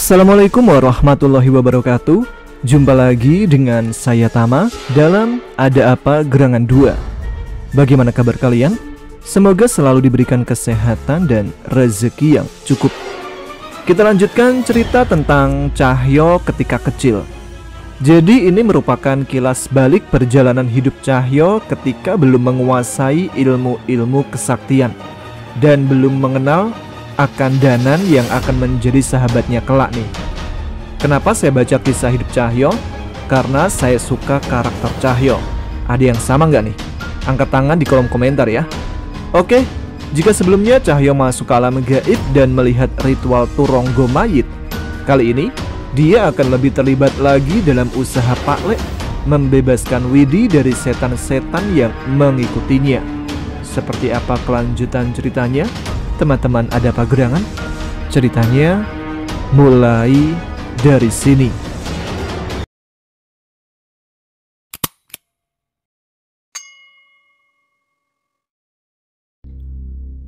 Assalamualaikum warahmatullahi wabarakatuh. Jumpa lagi dengan saya Tama dalam Ada Apa Gerangan 2. Bagaimana kabar kalian? Semoga selalu diberikan kesehatan dan rezeki yang cukup. Kita lanjutkan cerita tentang Cahyo ketika kecil. Jadi ini merupakan kilas balik perjalanan hidup Cahyo ketika belum menguasai ilmu-ilmu kesaktian dan belum mengenal akan Danan yang akan menjadi sahabatnya kelak nih. Kenapa saya baca kisah hidup Cahyo? Karena saya suka karakter Cahyo. Ada yang sama nggak nih? Angkat tangan di kolom komentar ya. Oke, jika sebelumnya Cahyo masuk ke alam gaib dan melihat ritual Turonggo Mayit, kali ini dia akan lebih terlibat lagi dalam usaha Pak Le membebaskan Widi dari setan-setan yang mengikutinya. Seperti apa kelanjutan ceritanya? Teman-teman Ada Apa Gerangan? Ceritanya mulai dari sini.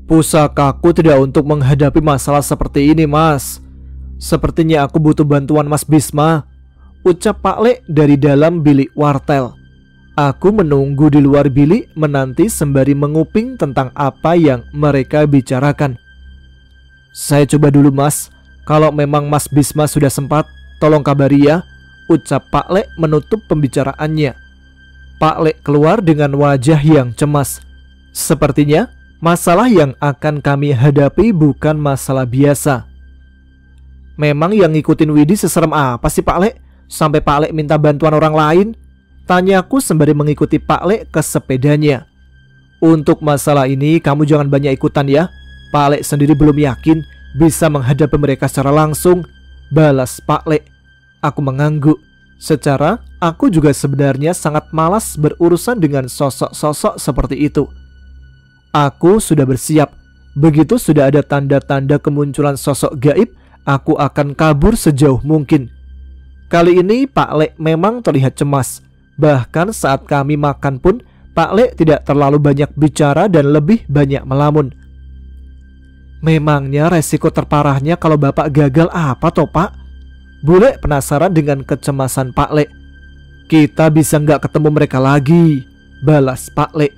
Pusakaku tidak untuk menghadapi masalah seperti ini, Mas. Sepertinya aku butuh bantuan Mas Bisma, ucap Pak Le dari dalam bilik wartel. Aku menunggu di luar bilik menanti sembari menguping tentang apa yang mereka bicarakan. Saya coba dulu, Mas. Kalau memang Mas Bisma sudah sempat, tolong kabari ya, ucap Pak Le menutup pembicaraannya. Pak Le keluar dengan wajah yang cemas. Sepertinya masalah yang akan kami hadapi bukan masalah biasa. Memang yang ngikutin Widi seserem apa sih Pak Le? Sampai Pak Le minta bantuan orang lain? Tanyaku sembari mengikuti Pak Le ke sepedanya. Untuk masalah ini kamu jangan banyak ikutan ya. Pak Le sendiri belum yakin bisa menghadapi mereka secara langsung, balas Pak Le. Aku mengangguk. Secara aku juga sebenarnya sangat malas berurusan dengan sosok-sosok seperti itu. Aku sudah bersiap. Begitu sudah ada tanda-tanda kemunculan sosok gaib, aku akan kabur sejauh mungkin. Kali ini Pak Le memang terlihat cemas. Bahkan saat kami makan pun Pak Le tidak terlalu banyak bicara dan lebih banyak melamun. Memangnya resiko terparahnya kalau Bapak gagal apa toh Pak? Bule penasaran dengan kecemasan Pak Le. Kita bisa nggak ketemu mereka lagi, balas Pak Le.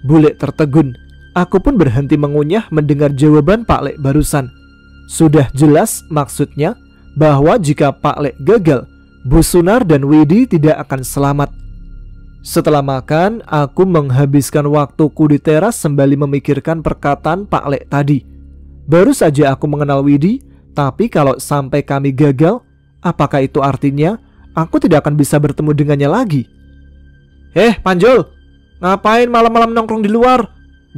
Bule tertegun. Aku pun berhenti mengunyah mendengar jawaban Pak Le barusan. Sudah jelas maksudnya bahwa jika Pak Le gagal, Bu Sunar dan Widi tidak akan selamat. Setelah makan, aku menghabiskan waktuku di teras sembali memikirkan perkataan Pak Le tadi. Baru saja aku mengenal Widi, tapi kalau sampai kami gagal, apakah itu artinya aku tidak akan bisa bertemu dengannya lagi? Panjol, ngapain malam-malam nongkrong di luar?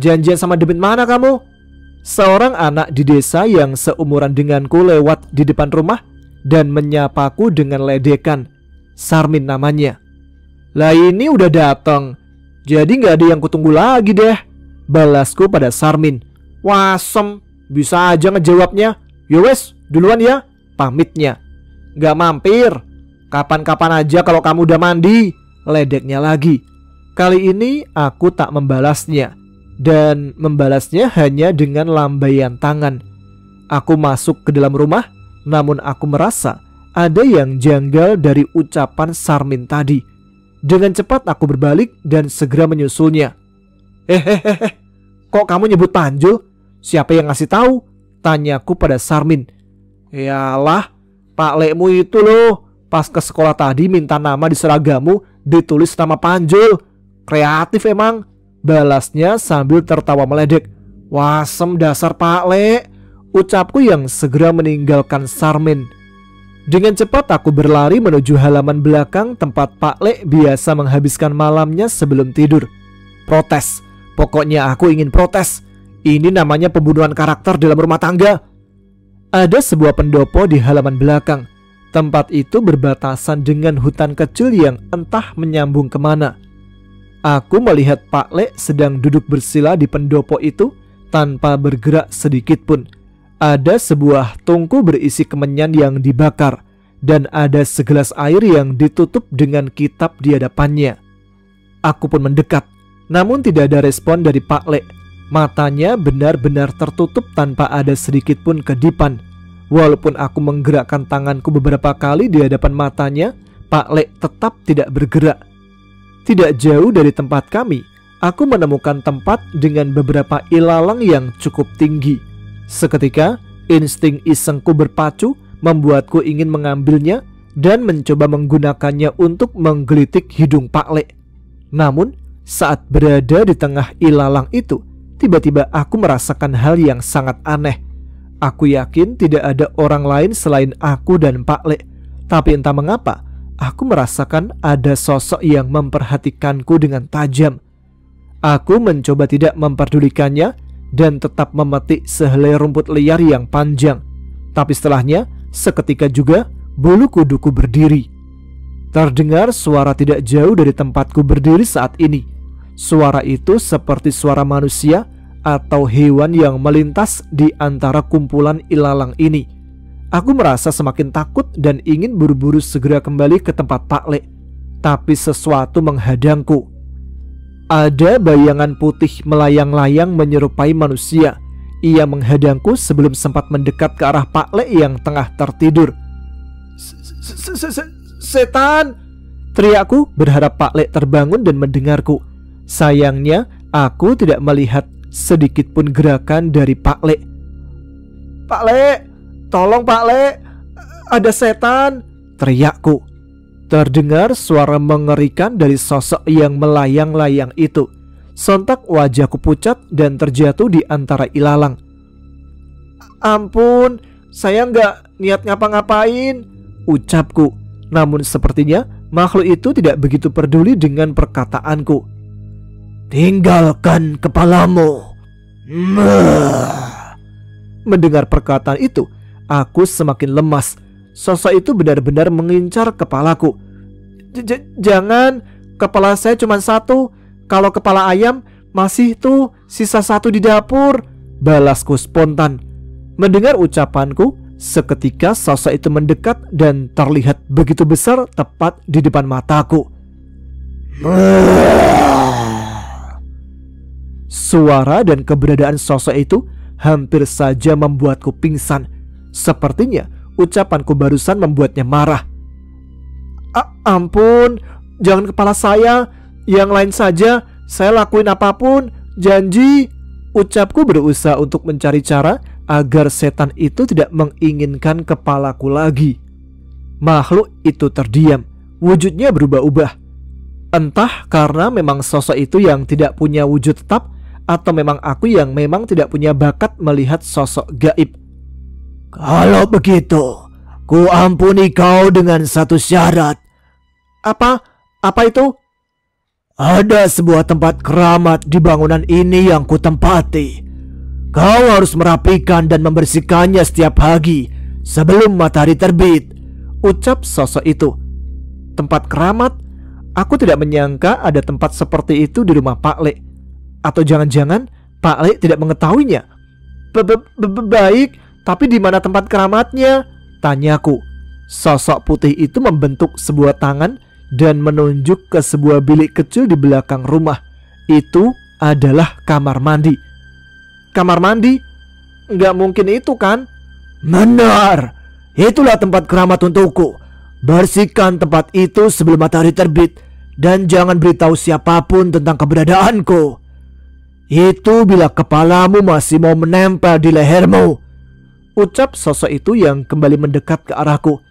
Janjian sama demit mana kamu? Seorang anak di desa yang seumuran denganku lewat di depan rumah dan menyapaku dengan ledekan. Sarmin namanya. Lah ini udah datang, jadi gak ada yang kutunggu lagi deh, balasku pada Sarmin. Wasem, bisa aja ngejawabnya. Yowes, duluan ya, pamitnya. Gak mampir, kapan-kapan aja kalau kamu udah mandi, ledeknya lagi. Kali ini aku tak membalasnya, dan membalasnya hanya dengan lambaian tangan. Aku masuk ke dalam rumah, namun aku merasa ada yang janggal dari ucapan Sarmin tadi. Dengan cepat aku berbalik dan segera menyusulnya. Kok kamu nyebut Panjul? Siapa yang ngasih tahu? Tanyaku pada Sarmin. Yalah, Pak Lekmu itu loh. Pas ke sekolah tadi minta nama di seragamu ditulis nama Panjul. Kreatif emang, balasnya sambil tertawa meledek. Wasem dasar Pak Le, ucapku yang segera meninggalkan Sarmin. Dengan cepat aku berlari menuju halaman belakang tempat Pak Le biasa menghabiskan malamnya sebelum tidur. Protes, pokoknya aku ingin protes. Ini namanya pembunuhan karakter dalam rumah tangga. Ada sebuah pendopo di halaman belakang. Tempat itu berbatasan dengan hutan kecil yang entah menyambung kemana. Aku melihat Pak Le sedang duduk bersila di pendopo itu tanpa bergerak sedikit pun. Ada sebuah tungku berisi kemenyan yang dibakar, dan ada segelas air yang ditutup dengan kitab di hadapannya. Aku pun mendekat, namun tidak ada respon dari Pak Le. Matanya benar-benar tertutup tanpa ada sedikit pun kedipan. Walaupun aku menggerakkan tanganku beberapa kali di hadapan matanya, Pak Lek tetap tidak bergerak. Tidak jauh dari tempat kami, aku menemukan tempat dengan beberapa ilalang yang cukup tinggi. Seketika, insting isengku berpacu membuatku ingin mengambilnya dan mencoba menggunakannya untuk menggelitik hidung Pak Lek. Namun, saat berada di tengah ilalang itu, tiba-tiba aku merasakan hal yang sangat aneh. Aku yakin tidak ada orang lain selain aku dan Pak Lek. Tapi entah mengapa, aku merasakan ada sosok yang memperhatikanku dengan tajam. Aku mencoba tidak memperdulikannya dan tetap memetik sehelai rumput liar yang panjang. Tapi setelahnya, seketika juga bulu kuduku berdiri. Terdengar suara tidak jauh dari tempatku berdiri saat ini. Suara itu seperti suara manusia atau hewan yang melintas di antara kumpulan ilalang ini. Aku merasa semakin takut dan ingin buru-buru segera kembali ke tempat Pak Lek. Tapi sesuatu menghadangku. Ada bayangan putih melayang-layang menyerupai manusia. Ia menghadangku sebelum sempat mendekat ke arah Pak Lek yang tengah tertidur. Setan! Teriakku berharap Pak Lek terbangun dan mendengarku. Sayangnya aku tidak melihat sedikit pun gerakan dari Pak Lek. Pak Lek! Tolong Pak Lek! Ada setan! Teriakku. Terdengar suara mengerikan dari sosok yang melayang-layang itu. Sontak wajahku pucat dan terjatuh di antara ilalang. Ampun, saya nggak niat ngapa-ngapain, ucapku. Namun sepertinya makhluk itu tidak begitu peduli dengan perkataanku. Tinggalkan kepalamu. Mendengar perkataan itu, aku semakin lemas. Sosok itu benar-benar mengincar kepalaku. Jangan, kepala saya cuma satu. Kalau kepala ayam masih tuh sisa satu di dapur, balasku spontan. Mendengar ucapanku, seketika sosok itu mendekat dan terlihat begitu besar tepat di depan mataku. Suara dan keberadaan sosok itu hampir saja membuatku pingsan. Sepertinya ucapanku barusan membuatnya marah. Ampun, jangan kepala saya. Yang lain saja, saya lakuin apapun, janji. Ucapku berusaha untuk mencari cara agar setan itu tidak menginginkan kepalaku lagi. Makhluk itu terdiam, wujudnya berubah-ubah. Entah karena memang sosok itu yang tidak punya wujud tetap, atau memang aku yang memang tidak punya bakat melihat sosok gaib. Kalau begitu, ku ampuni kau dengan satu syarat. Apa itu? Ada sebuah tempat keramat di bangunan ini yang kutempati. Kau harus merapikan dan membersihkannya setiap pagi sebelum matahari terbit, ucap sosok itu. Tempat keramat? Aku tidak menyangka ada tempat seperti itu di rumah Pak Lek. Atau jangan-jangan Pak Lek tidak mengetahuinya. Baik, tapi di mana tempat keramatnya? Tanyaku. Sosok putih itu membentuk sebuah tangan dan menunjuk ke sebuah bilik kecil di belakang rumah. Itu adalah kamar mandi. Kamar mandi? Nggak mungkin itu kan? Benar, itulah tempat keramat untukku. Bersihkan tempat itu sebelum matahari terbit dan jangan beritahu siapapun tentang keberadaanku. Itu bila kepalamu masih mau menempel di lehermu, ucap sosok itu yang kembali mendekat ke arahku.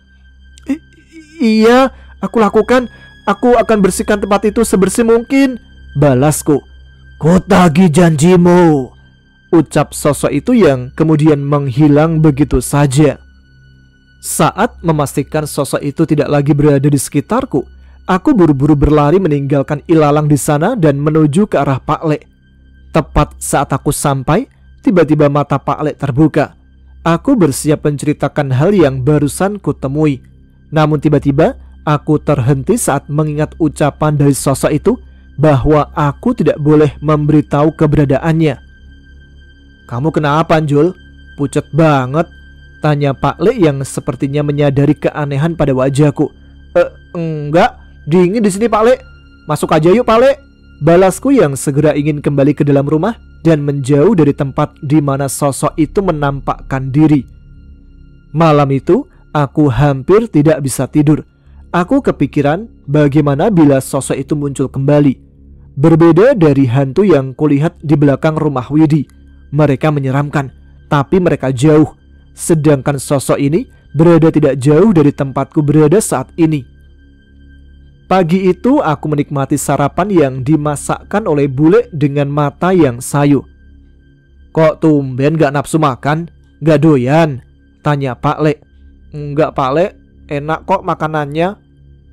Iya, aku lakukan. Aku akan bersihkan tempat itu sebersih mungkin, balasku. Kutagih janjimu, ucap sosok itu yang kemudian menghilang begitu saja. Saat memastikan sosok itu tidak lagi berada di sekitarku, aku buru-buru berlari meninggalkan ilalang di sana dan menuju ke arah Pak Lek. Tepat saat aku sampai, tiba-tiba mata Pak Lek terbuka. Aku bersiap menceritakan hal yang barusan kutemui. Namun tiba-tiba aku terhenti saat mengingat ucapan dari sosok itu bahwa aku tidak boleh memberitahu keberadaannya. Kamu kenapa, Jul? Pucat banget, tanya Pak Lek yang sepertinya menyadari keanehan pada wajahku. Enggak, dingin di sini Pak Lek. Masuk aja yuk Pak Lek, balasku yang segera ingin kembali ke dalam rumah dan menjauh dari tempat di mana sosok itu menampakkan diri. Malam itu aku hampir tidak bisa tidur. Aku kepikiran bagaimana bila sosok itu muncul kembali. Berbeda dari hantu yang kulihat di belakang rumah Widi. Mereka menyeramkan, tapi mereka jauh. Sedangkan sosok ini berada tidak jauh dari tempatku berada saat ini. Pagi itu aku menikmati sarapan yang dimasakkan oleh bule dengan mata yang sayu. "Kok tumben gak nafsu makan? Gak doyan?" tanya Pak Le. "Enggak Pak Le, enak kok makanannya,"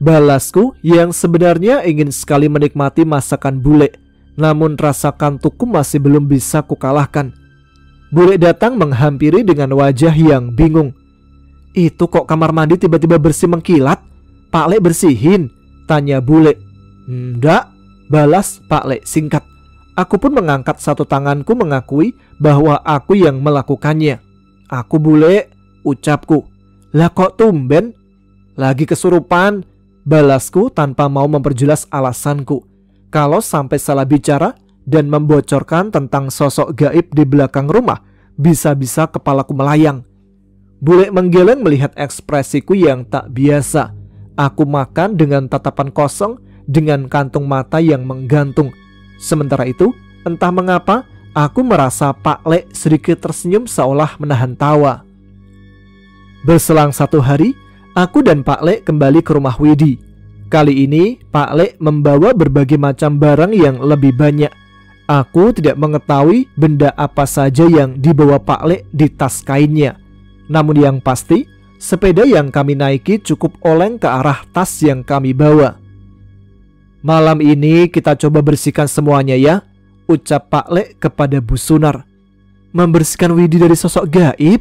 balasku yang sebenarnya ingin sekali menikmati masakan bule. Namun rasa kantukku masih belum bisa kukalahkan. Bule datang menghampiri dengan wajah yang bingung. "Itu kok kamar mandi tiba-tiba bersih mengkilat? Pak Le bersihin?" tanya bule. "Enggak," balas Pak Le singkat. Aku pun mengangkat satu tanganku mengakui bahwa aku yang melakukannya. "Aku bule," ucapku. "Lah kok tumben?" "Lagi kesurupan," balasku tanpa mau memperjelas alasanku. Kalau sampai salah bicara dan membocorkan tentang sosok gaib di belakang rumah, bisa-bisa kepalaku melayang. Bule menggeleng melihat ekspresiku yang tak biasa. Aku makan dengan tatapan kosong, dengan kantung mata yang menggantung. Sementara itu, entah mengapa, aku merasa Pak Le sedikit tersenyum seolah menahan tawa. Berselang 1 hari, aku dan Pak Le kembali ke rumah Widi. Kali ini Pak Le membawa berbagai macam barang yang lebih banyak. Aku tidak mengetahui benda apa saja yang dibawa Pak Le di tas kainnya. Namun yang pasti, sepeda yang kami naiki cukup oleng ke arah tas yang kami bawa. "Malam ini kita coba bersihkan semuanya ya," ucap Pak Le kepada Bu Sunar. "Membersihkan Widi dari sosok gaib?"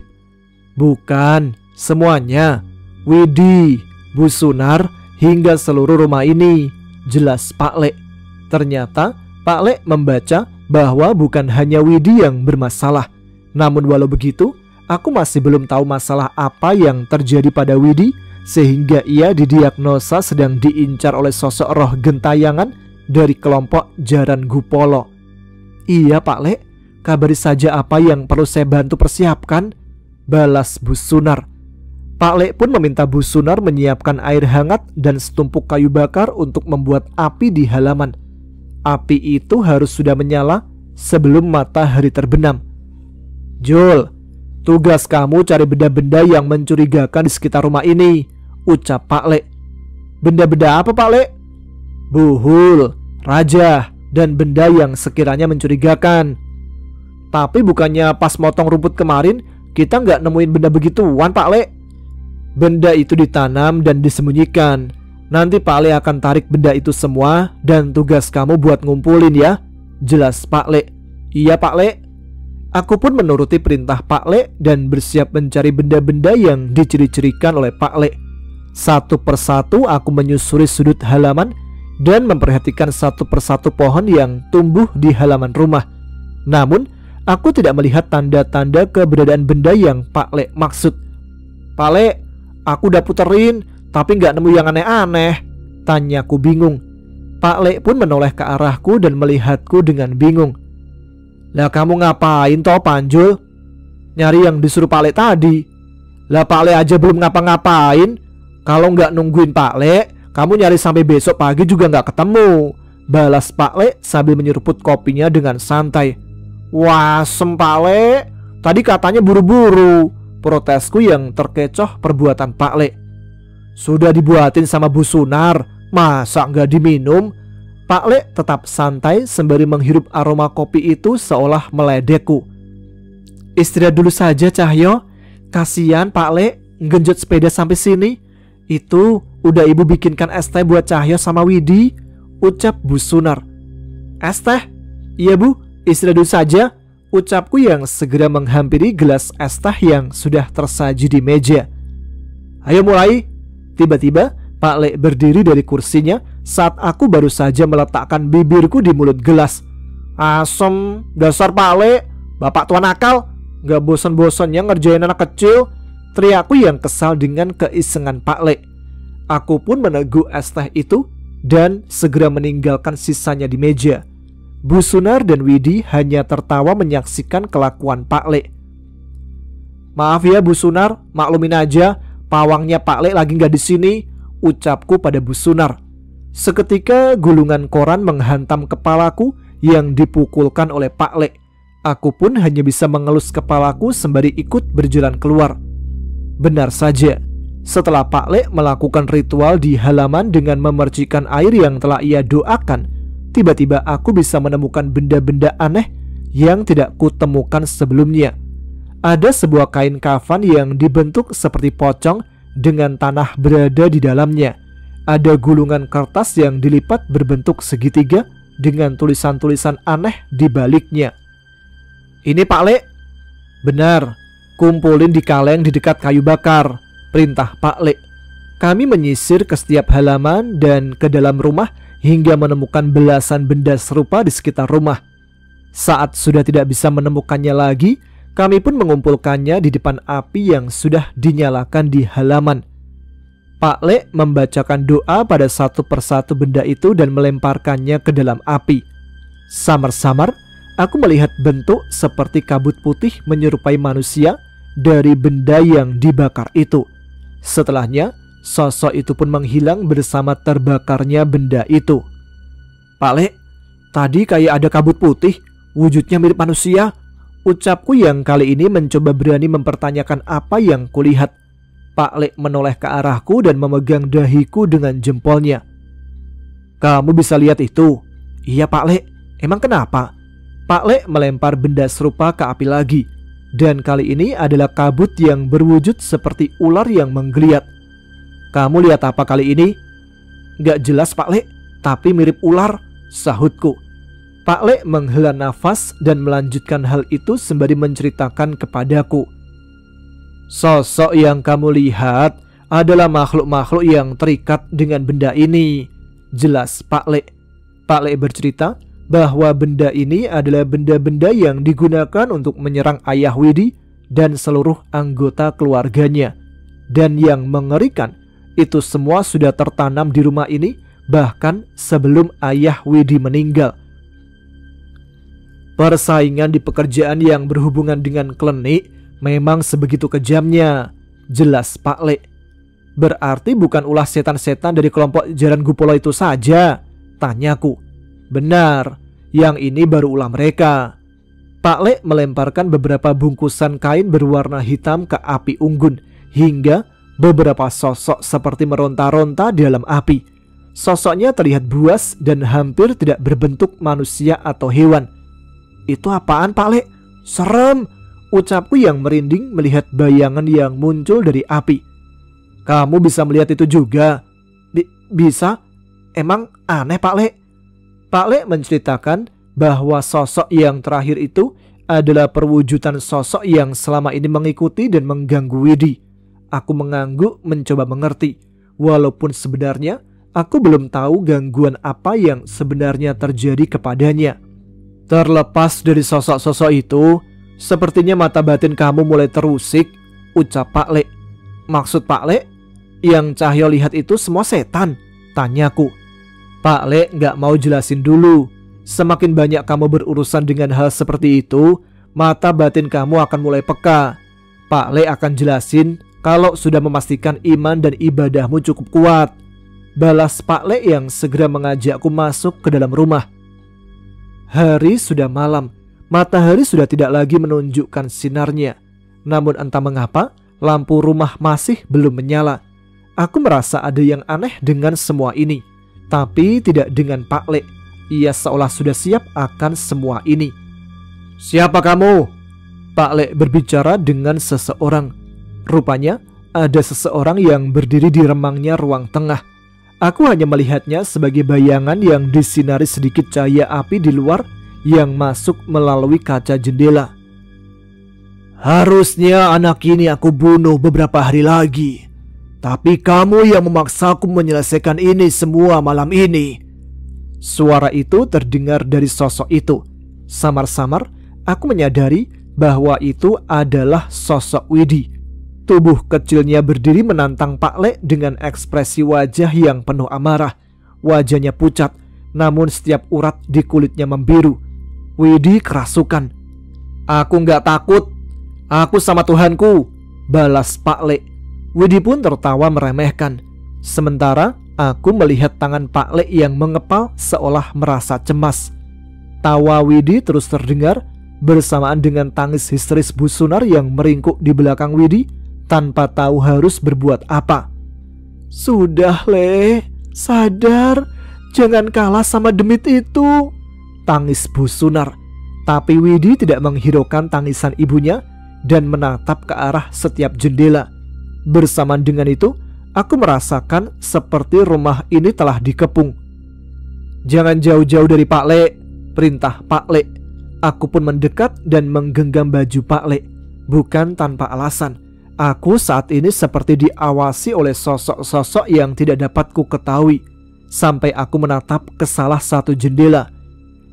"Bukan, semuanya. Widi, Bu Sunar, hingga seluruh rumah ini," jelas Pak Le. Ternyata Pak Le membaca bahwa bukan hanya Widi yang bermasalah. Namun walau begitu, aku masih belum tahu masalah apa yang terjadi pada Widi sehingga ia didiagnosa sedang diincar oleh sosok roh gentayangan dari kelompok Jaran Gupolo. "Iya Pak Le, kabari saja apa yang perlu saya bantu persiapkan," balas Bu Sunar. Pak Le pun meminta Bu Sunar menyiapkan air hangat dan setumpuk kayu bakar untuk membuat api di halaman. Api itu harus sudah menyala sebelum matahari terbenam. "Jul, tugas kamu cari benda-benda yang mencurigakan di sekitar rumah ini," ucap Pak Le. "Benda-benda apa Pak Le?" "Buhul, raja, dan benda yang sekiranya mencurigakan." "Tapi bukannya pas motong rumput kemarin kita nggak nemuin benda begituan Pak Le?" "Benda itu ditanam dan disembunyikan. Nanti Pak Le akan tarik benda itu semua dan tugas kamu buat ngumpulin ya," jelas Pak Le. "Iya Pak Le." Aku pun menuruti perintah Pak Le dan bersiap mencari benda-benda yang diciri-cirikan oleh Pak Le. Satu persatu aku menyusuri sudut halaman dan memperhatikan satu persatu pohon yang tumbuh di halaman rumah. Namun, aku tidak melihat tanda-tanda keberadaan benda yang Pak Le maksud. "Pak Le, aku udah puterin, tapi nggak nemu yang aneh-aneh," tanyaku bingung. Pak Le pun menoleh ke arahku dan melihatku dengan bingung. "Lah kamu ngapain toh Panjul?" "Nyari yang disuruh Pak Le tadi." "Lah Pak Le aja belum ngapa-ngapain. Kalau nggak nungguin Pak Le, kamu nyari sampai besok pagi juga nggak ketemu," balas Pak Le sambil menyeruput kopinya dengan santai. "Wah, Pak Le, tadi katanya buru-buru," protesku yang terkecoh perbuatan Pak Le. "Sudah dibuatin sama Bu Sunar, masa nggak diminum?" Pak Le tetap santai sembari menghirup aroma kopi itu seolah meledekku. "Istirahat dulu saja Cahyo, kasihan Pak Le ngenjot sepeda sampai sini. Itu udah ibu bikinkan es teh buat Cahyo sama Widi," ucap Bu Sunar. "Es teh? Iya Bu, istirahat dulu saja," ucapku yang segera menghampiri gelas es teh yang sudah tersaji di meja. "Ayo mulai." Tiba-tiba Pak Le berdiri dari kursinya saat aku baru saja meletakkan bibirku di mulut gelas. "Asem, dasar Pak Le, bapak tua nakal, gak bosan-bosannya ngerjain anak kecil," teriakku yang kesal dengan keisengan Pak Le. Aku pun meneguk es teh itu dan segera meninggalkan sisanya di meja. Bu Sunar dan Widi hanya tertawa menyaksikan kelakuan Pak Le. Maaf ya Bu Sunar, maklumin aja, pawangnya Pak Lek lagi nggak di sini, ucapku pada Bu Sunar. Seketika gulungan koran menghantam kepalaku yang dipukulkan oleh Pak Lek. Aku pun hanya bisa mengelus kepalaku sembari ikut berjalan keluar. Benar saja, setelah Pak Lek melakukan ritual di halaman dengan memercikan air yang telah ia doakan, tiba-tiba aku bisa menemukan benda-benda aneh yang tidak kutemukan sebelumnya. Ada sebuah kain kafan yang dibentuk seperti pocong dengan tanah berada di dalamnya. Ada gulungan kertas yang dilipat berbentuk segitiga dengan tulisan-tulisan aneh di baliknya. Ini Pak Lek? Benar, kumpulin di kaleng di dekat kayu bakar, perintah Pak Lek. Kami menyisir ke setiap halaman dan ke dalam rumah hingga menemukan belasan benda serupa di sekitar rumah. Saat sudah tidak bisa menemukannya lagi, kami pun mengumpulkannya di depan api yang sudah dinyalakan di halaman. Pak Lek membacakan doa pada satu persatu benda itu dan melemparkannya ke dalam api. Samar-samar, aku melihat bentuk seperti kabut putih menyerupai manusia dari benda yang dibakar itu. Setelahnya, sosok itu pun menghilang bersama terbakarnya benda itu. Pak Lek, tadi kayak ada kabut putih, wujudnya mirip manusia, ucapku yang kali ini mencoba berani mempertanyakan apa yang kulihat. Pak Lek menoleh ke arahku dan memegang dahiku dengan jempolnya. Kamu bisa lihat itu? Iya Pak Lek, emang kenapa? Pak Lek melempar benda serupa ke api lagi. Dan kali ini adalah kabut yang berwujud seperti ular yang menggeliat. Kamu lihat apa kali ini? Gak jelas Pak Lek, tapi mirip ular, sahutku. Pak Lek menghela nafas dan melanjutkan hal itu sembari menceritakan kepadaku. Sosok yang kamu lihat adalah makhluk-makhluk yang terikat dengan benda ini, jelas Pak Lek. Pak Lek bercerita bahwa benda ini adalah benda-benda yang digunakan untuk menyerang Ayah Widi dan seluruh anggota keluarganya. Dan yang mengerikan, itu semua sudah tertanam di rumah ini bahkan sebelum Ayah Widi meninggal. Persaingan di pekerjaan yang berhubungan dengan klinik memang sebegitu kejamnya, jelas Pak Lek. Berarti bukan ulah setan-setan dari kelompok Jaran Gupolo itu saja, tanyaku. Benar, yang ini baru ulah mereka. Pak Lek melemparkan beberapa bungkusan kain berwarna hitam ke api unggun, hingga beberapa sosok seperti meronta-ronta di dalam api. Sosoknya terlihat buas dan hampir tidak berbentuk manusia atau hewan. Itu apaan Pak Lek? Serem, ucapku yang merinding melihat bayangan yang muncul dari api. Kamu bisa melihat itu juga? Bisa? Emang aneh Pak Lek? Pak Lek menceritakan bahwa sosok yang terakhir itu adalah perwujudan sosok yang selama ini mengikuti dan mengganggu Widi. Aku mengangguk mencoba mengerti, walaupun sebenarnya aku belum tahu gangguan apa yang sebenarnya terjadi kepadanya. Terlepas dari sosok-sosok itu, sepertinya mata batin kamu mulai terusik, ucap Pak Lek. Maksud Pak Lek, yang Cahyo lihat itu semua setan? Tanyaku. Pak Lek gak mau jelasin dulu. Semakin banyak kamu berurusan dengan hal seperti itu, mata batin kamu akan mulai peka. Pak Lek akan jelasin kalau sudah memastikan iman dan ibadahmu cukup kuat, balas Pak Lek yang segera mengajakku masuk ke dalam rumah. Hari sudah malam. Matahari sudah tidak lagi menunjukkan sinarnya. Namun entah mengapa, lampu rumah masih belum menyala. Aku merasa ada yang aneh dengan semua ini. Tapi tidak dengan Pak Lek. Ia seolah sudah siap akan semua ini. Siapa kamu? Pak Lek berbicara dengan seseorang. Rupanya ada seseorang yang berdiri di remangnya ruang tengah. Aku hanya melihatnya sebagai bayangan yang disinari sedikit cahaya api di luar yang masuk melalui kaca jendela. Harusnya anak ini aku bunuh beberapa hari lagi, tapi kamu yang memaksaku menyelesaikan ini semua malam ini. Suara itu terdengar dari sosok itu. Samar-samar aku menyadari bahwa itu adalah sosok Widi. Tubuh kecilnya berdiri menantang Pak Lek dengan ekspresi wajah yang penuh amarah. Wajahnya pucat, namun setiap urat di kulitnya membiru. Widi kerasukan. Aku nggak takut. Aku sama Tuhanku, balas Pak Le. Widi pun tertawa meremehkan. Sementara aku melihat tangan Pak Le yang mengepal seolah merasa cemas. Tawa Widi terus terdengar bersamaan dengan tangis histeris Bu Sunar yang meringkuk di belakang Widi tanpa tahu harus berbuat apa. Sudah Le, sadar, jangan kalah sama demit itu, tangis Bu Sunar. Tapi Widi tidak menghiraukan tangisan ibunya dan menatap ke arah setiap jendela. Bersamaan dengan itu, aku merasakan seperti rumah ini telah dikepung. Jangan jauh-jauh dari Pak Le, perintah Pak Le. Aku pun mendekat dan menggenggam baju Pak Le. Bukan tanpa alasan. Aku saat ini seperti diawasi oleh sosok-sosok yang tidak dapat ku ketahui. Sampai aku menatap ke salah satu jendela.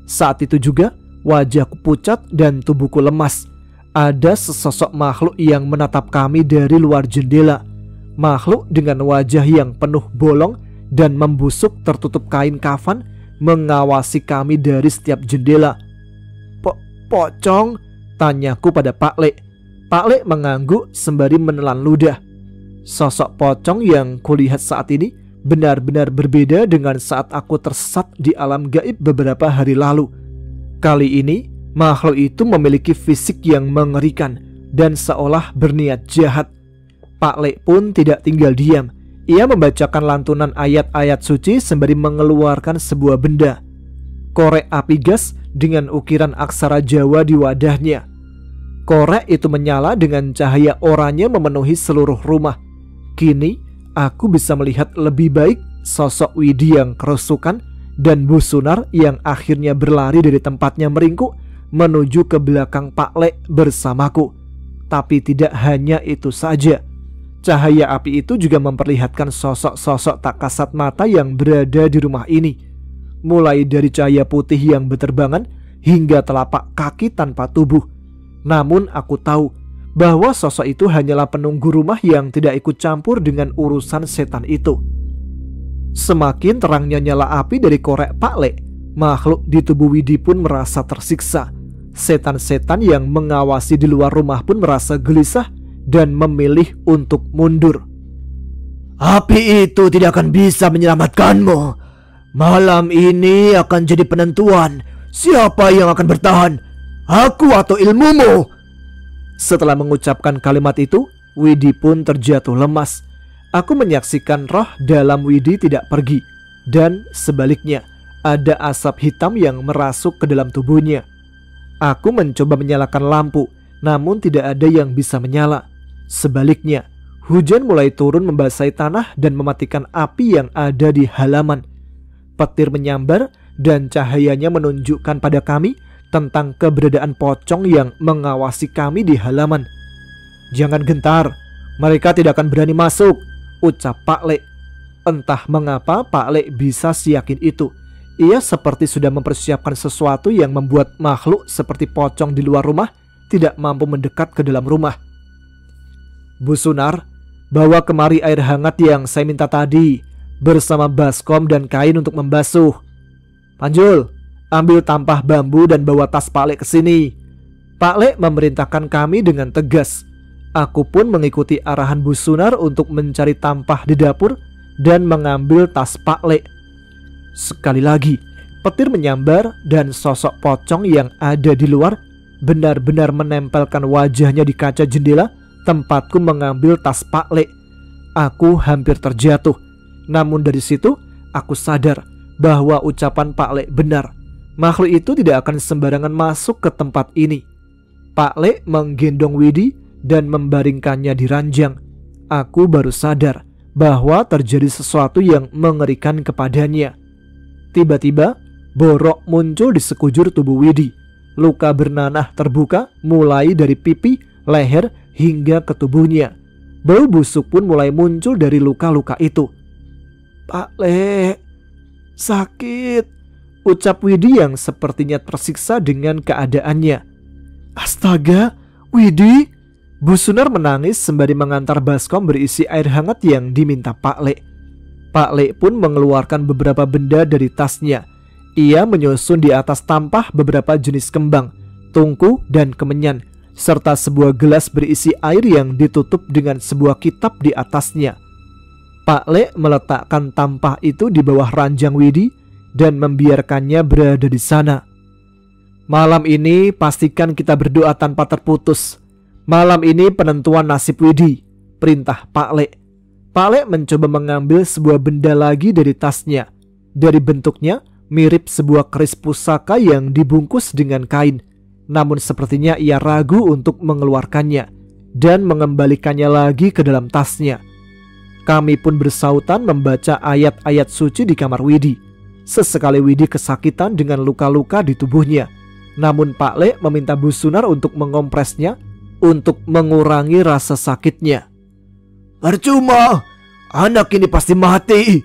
Saat itu juga wajahku pucat dan tubuhku lemas. Ada sesosok makhluk yang menatap kami dari luar jendela. Makhluk dengan wajah yang penuh bolong dan membusuk tertutup kain kafan mengawasi kami dari setiap jendela. Pocong? Tanyaku pada Pak Le. Pak Le mengangguk sembari menelan ludah. Sosok pocong yang kulihat saat ini benar-benar berbeda dengan saat aku tersesat di alam gaib beberapa hari lalu. Kali ini makhluk itu memiliki fisik yang mengerikan dan seolah berniat jahat. Pak Le pun tidak tinggal diam. Ia membacakan lantunan ayat-ayat suci sembari mengeluarkan sebuah benda. Korek api gas dengan ukiran aksara Jawa di wadahnya. Korek itu menyala dengan cahaya oranye memenuhi seluruh rumah. Kini aku bisa melihat lebih baik sosok Widi yang kerusukan dan Bu Sunar yang akhirnya berlari dari tempatnya meringkuk menuju ke belakang Pak Le bersamaku. Tapi tidak hanya itu saja. Cahaya api itu juga memperlihatkan sosok-sosok tak kasat mata yang berada di rumah ini. Mulai dari cahaya putih yang berterbangan hingga telapak kaki tanpa tubuh. Namun aku tahu bahwa sosok itu hanyalah penunggu rumah yang tidak ikut campur dengan urusan setan itu. Semakin terangnya nyala api dari korek Pak Le, makhluk di tubuh Widi pun merasa tersiksa. Setan-setan yang mengawasi di luar rumah pun merasa gelisah dan memilih untuk mundur. Api itu tidak akan bisa menyelamatkanmu. Malam ini akan jadi penentuan siapa yang akan bertahan, aku atau ilmumu. Setelah mengucapkan kalimat itu, Widi pun terjatuh lemas. Aku menyaksikan roh dalam Widi tidak pergi, dan sebaliknya ada asap hitam yang merasuk ke dalam tubuhnya. Aku mencoba menyalakan lampu, namun tidak ada yang bisa menyala. Sebaliknya, hujan mulai turun membasahi tanah dan mematikan api yang ada di halaman. Petir menyambar dan cahayanya menunjukkan pada kami tentang keberadaan pocong yang mengawasi kami di halaman. Jangan gentar, mereka tidak akan berani masuk, ucap Pak Le. Entah mengapa Pak Le bisa siyakin itu. Ia seperti sudah mempersiapkan sesuatu yang membuat makhluk seperti pocong di luar rumah tidak mampu mendekat ke dalam rumah. Bu Sunar, bawa kemari air hangat yang saya minta tadi, bersama baskom dan kain untuk membasuh. Panjul, ambil tampah bambu dan bawa tas Pak Le ke sini. Pak Le memerintahkan kami dengan tegas. Aku pun mengikuti arahan Bu Sunar untuk mencari tampah di dapur dan mengambil tas Pak Le. Sekali lagi, petir menyambar dan sosok pocong yang ada di luar benar-benar menempelkan wajahnya di kaca jendela tempatku mengambil tas Pak Le. Aku hampir terjatuh. Namun dari situ aku sadar bahwa ucapan Pak Le benar. Makhluk itu tidak akan sembarangan masuk ke tempat ini. Pak Le menggendong Widi dan membaringkannya di ranjang. Aku baru sadar bahwa terjadi sesuatu yang mengerikan kepadanya. Tiba-tiba borok muncul di sekujur tubuh Widi. Luka bernanah terbuka mulai dari pipi, leher hingga ke tubuhnya. Bau busuk pun mulai muncul dari luka-luka itu. Pak Le, sakit, ucap Widi yang sepertinya tersiksa dengan keadaannya. Astaga, Widi, Bu Sunar menangis sembari mengantar baskom berisi air hangat yang diminta Pak Le. Pak Le pun mengeluarkan beberapa benda dari tasnya. Ia menyusun di atas tampah beberapa jenis kembang, tungku, dan kemenyan, serta sebuah gelas berisi air yang ditutup dengan sebuah kitab di atasnya. Pak Le meletakkan tampah itu di bawah ranjang Widi dan membiarkannya berada di sana. Malam ini pastikan kita berdoa tanpa terputus. Malam ini penentuan nasib Widi, perintah Pak Le. Pak Le mencoba mengambil sebuah benda lagi dari tasnya. Dari bentuknya mirip sebuah keris pusaka yang dibungkus dengan kain. Namun sepertinya ia ragu untuk mengeluarkannya dan mengembalikannya lagi ke dalam tasnya. Kami pun bersautan membaca ayat-ayat suci di kamar Widi. Sesekali Widi kesakitan dengan luka-luka di tubuhnya. Namun Pak Le meminta Bu Sunar untuk mengompresnya untuk mengurangi rasa sakitnya. "Percuma, anak ini pasti mati,"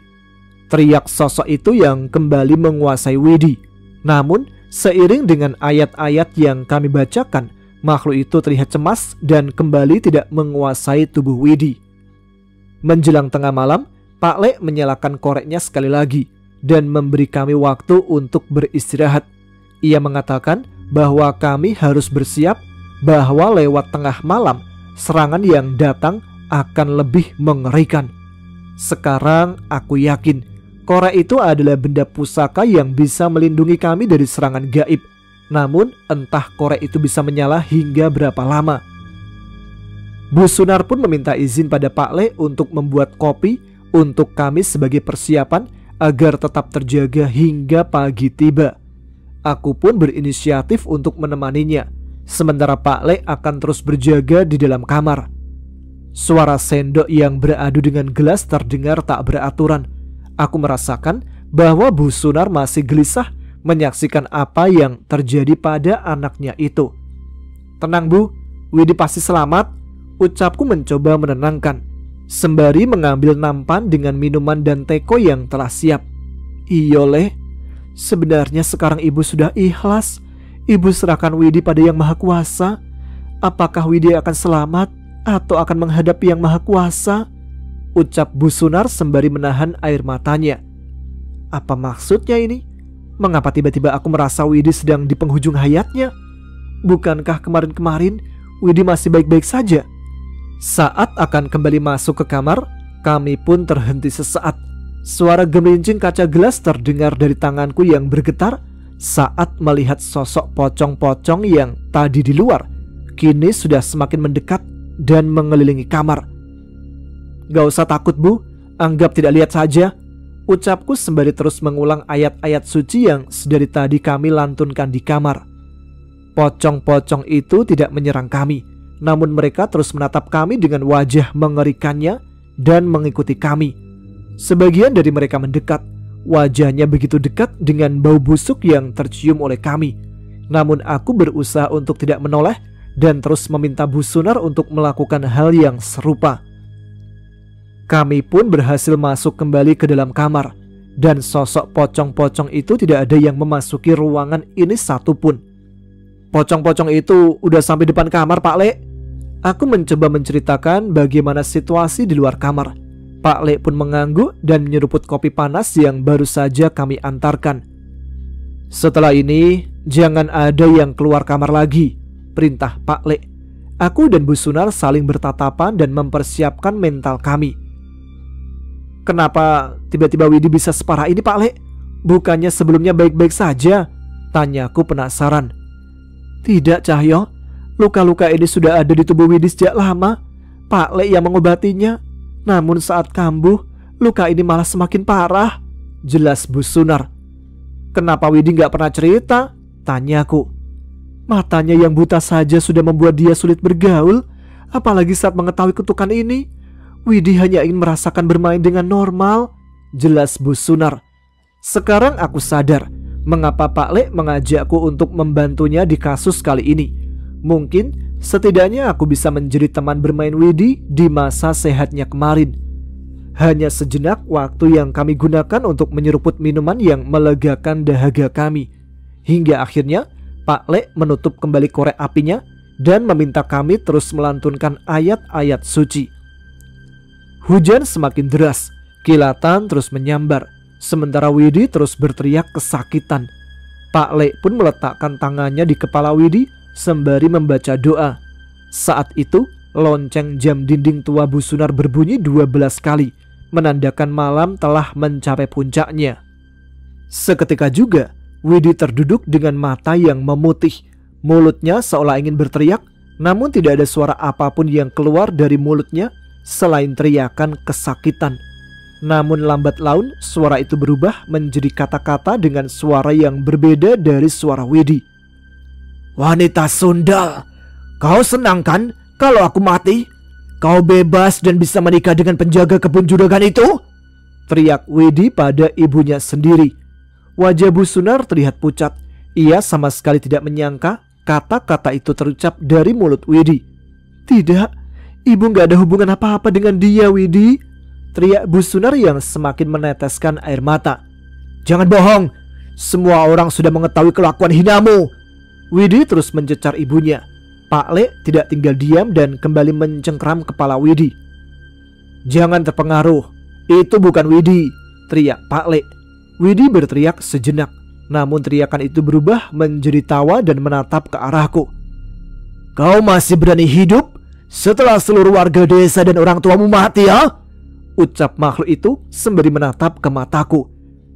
teriak sosok itu yang kembali menguasai Widi. Namun seiring dengan ayat-ayat yang kami bacakan, makhluk itu terlihat cemas dan kembali tidak menguasai tubuh Widi. Menjelang tengah malam, Pak Le menyalakan koreknya sekali lagi dan memberi kami waktu untuk beristirahat. Ia mengatakan bahwa kami harus bersiap bahwa lewat tengah malam serangan yang datang akan lebih mengerikan. Sekarang aku yakin korek itu adalah benda pusaka yang bisa melindungi kami dari serangan gaib. Namun entah korek itu bisa menyala hingga berapa lama. Bu Sunar pun meminta izin pada Pak Le untuk membuat kopi untuk kami sebagai persiapan agar tetap terjaga hingga pagi tiba. Aku pun berinisiatif untuk menemaninya, sementara Pak Le akan terus berjaga di dalam kamar. Suara sendok yang beradu dengan gelas terdengar tak beraturan. Aku merasakan bahwa Bu Sunar masih gelisah menyaksikan apa yang terjadi pada anaknya itu. "Tenang Bu, Widi pasti selamat," ucapku mencoba menenangkan, sembari mengambil nampan dengan minuman dan teko yang telah siap. "Iyo Le, sebenarnya sekarang Ibu sudah ikhlas. Ibu serahkan Widi pada Yang Maha Kuasa. Apakah Widi akan selamat atau akan menghadapi Yang Maha Kuasa?" ucap Bu Sunar sembari menahan air matanya. Apa maksudnya ini? Mengapa tiba-tiba aku merasa Widi sedang di penghujung hayatnya? Bukankah kemarin-kemarin Widi masih baik-baik saja? Saat akan kembali masuk ke kamar, kami pun terhenti sesaat. Suara gemerincing kaca gelas terdengar dari tanganku yang bergetar saat melihat sosok pocong-pocong yang tadi di luar kini sudah semakin mendekat dan mengelilingi kamar. "Gak usah takut Bu, anggap tidak lihat saja," ucapku sembari terus mengulang ayat-ayat suci yang sedari tadi kami lantunkan di kamar. Pocong-pocong itu tidak menyerang kami, namun mereka terus menatap kami dengan wajah mengerikannya dan mengikuti kami. Sebagian dari mereka mendekat, wajahnya begitu dekat dengan bau busuk yang tercium oleh kami. Namun aku berusaha untuk tidak menoleh dan terus meminta Bu Sunar untuk melakukan hal yang serupa. Kami pun berhasil masuk kembali ke dalam kamar, dan sosok pocong-pocong itu tidak ada yang memasuki ruangan ini satupun. "Pocong-pocong itu udah sampai depan kamar Pak Le." Aku mencoba menceritakan bagaimana situasi di luar kamar. Pak Le pun mengangguk dan menyeruput kopi panas yang baru saja kami antarkan. "Setelah ini jangan ada yang keluar kamar lagi," perintah Pak Le. Aku dan Bu Sunar saling bertatapan dan mempersiapkan mental kami. "Kenapa tiba-tiba Widi bisa separah ini Pak Le? Bukannya sebelumnya baik-baik saja?" tanyaku penasaran. "Tidak Cahyo, luka-luka ini sudah ada di tubuh Widi sejak lama. Pak Le yang mengobatinya. Namun saat kambuh, luka ini malah semakin parah," jelas Bu Sunar. "Kenapa Widi gak pernah cerita?" tanyaku. "Matanya yang buta saja sudah membuat dia sulit bergaul, apalagi saat mengetahui kutukan ini. Widi hanya ingin merasakan bermain dengan normal," jelas Bu Sunar. Sekarang aku sadar mengapa Pak Le mengajakku untuk membantunya di kasus kali ini. Mungkin setidaknya aku bisa menjadi teman bermain Widi di masa sehatnya kemarin. Hanya sejenak waktu yang kami gunakan untuk menyeruput minuman yang melegakan dahaga kami, hingga akhirnya Pak Le menutup kembali korek apinya dan meminta kami terus melantunkan ayat-ayat suci. Hujan semakin deras, kilatan terus menyambar, sementara Widi terus berteriak kesakitan. Pak Le pun meletakkan tangannya di kepala Widi sembari membaca doa. Saat itu, lonceng jam dinding tua Bu Sunar berbunyi 12 kali, menandakan malam telah mencapai puncaknya. Seketika juga, Widi terduduk dengan mata yang memutih. Mulutnya seolah ingin berteriak, namun tidak ada suara apapun yang keluar dari mulutnya selain teriakan kesakitan. Namun lambat laun, suara itu berubah menjadi kata-kata dengan suara yang berbeda dari suara Widi. "Wanita sundal, kau senang kan kalau aku mati? Kau bebas dan bisa menikah dengan penjaga kebun juragan itu?" teriak Widi pada ibunya sendiri. Wajah Bu Sunar terlihat pucat. Ia sama sekali tidak menyangka kata-kata itu terucap dari mulut Widi. "Tidak, ibu gak ada hubungan apa-apa dengan dia, Widi," teriak Bu Sunar yang semakin meneteskan air mata. "Jangan bohong, semua orang sudah mengetahui kelakuan hinamu." Widi terus mencecar ibunya. Pak Le tidak tinggal diam dan kembali mencengkram kepala Widi. "Jangan terpengaruh, itu bukan Widi," teriak Pak Le. Widi berteriak sejenak, namun teriakan itu berubah menjadi tawa dan menatap ke arahku. "Kau masih berani hidup setelah seluruh warga desa dan orang tuamu mati, ya?" ucap makhluk itu sembari menatap ke mataku.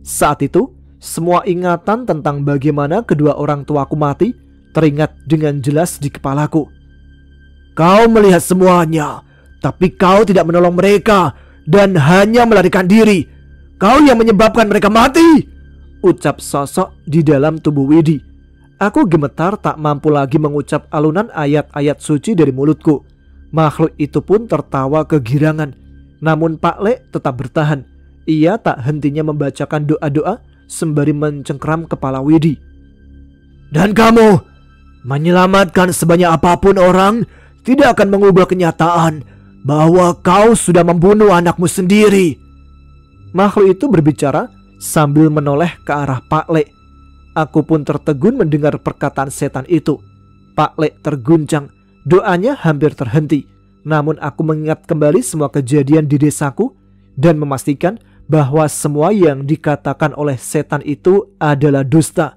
Saat itu, semua ingatan tentang bagaimana kedua orang tuaku mati teringat dengan jelas di kepalaku. "Kau melihat semuanya, tapi kau tidak menolong mereka dan hanya melarikan diri. Kau yang menyebabkan mereka mati," ucap sosok di dalam tubuh Widi. Aku gemetar tak mampu lagi mengucap alunan ayat-ayat suci dari mulutku. Makhluk itu pun tertawa kegirangan. Namun Pak Le tetap bertahan. Ia tak hentinya membacakan doa-doa sembari mencengkram kepala Widi. "Dan kamu, menyelamatkan sebanyak apapun orang tidak akan mengubah kenyataan bahwa kau sudah membunuh anakmu sendiri." Makhluk itu berbicara sambil menoleh ke arah Pak Le. Aku pun tertegun mendengar perkataan setan itu. Pak Le terguncang, doanya hampir terhenti. Namun aku mengingat kembali semua kejadian di desaku dan memastikan bahwa semua yang dikatakan oleh setan itu adalah dusta.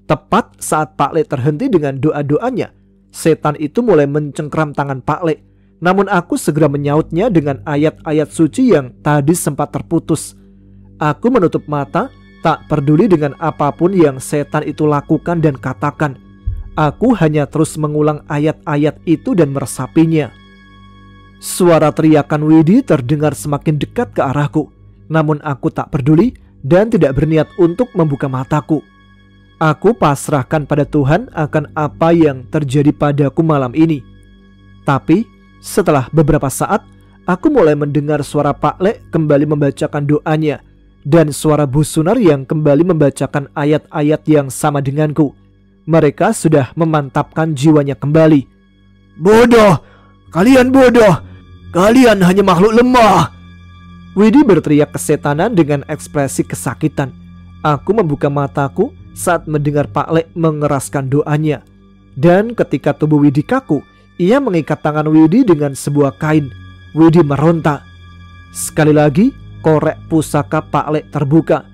Tepat saat Pak Le terhenti dengan doa-doanya, setan itu mulai mencengkram tangan Pak Le. Namun aku segera menyautnya dengan ayat-ayat suci yang tadi sempat terputus. Aku menutup mata, tak peduli dengan apapun yang setan itu lakukan dan katakan. Aku hanya terus mengulang ayat-ayat itu dan meresapinya. Suara teriakan Widi terdengar semakin dekat ke arahku. Namun aku tak peduli dan tidak berniat untuk membuka mataku. Aku pasrahkan pada Tuhan akan apa yang terjadi padaku malam ini. Tapi setelah beberapa saat, aku mulai mendengar suara Pak Le kembali membacakan doanya dan suara Bu Sunar yang kembali membacakan ayat-ayat yang sama denganku. Mereka sudah memantapkan jiwanya kembali. "Bodoh! Kalian bodoh! Kalian hanya makhluk lemah!" Widi berteriak kesetanan dengan ekspresi kesakitan. Aku membuka mataku saat mendengar Pak Le mengeraskan doanya. Dan ketika tubuh Widi kaku, ia mengikat tangan Widi dengan sebuah kain. Widi meronta. Sekali lagi, korek pusaka Pak Le terbuka.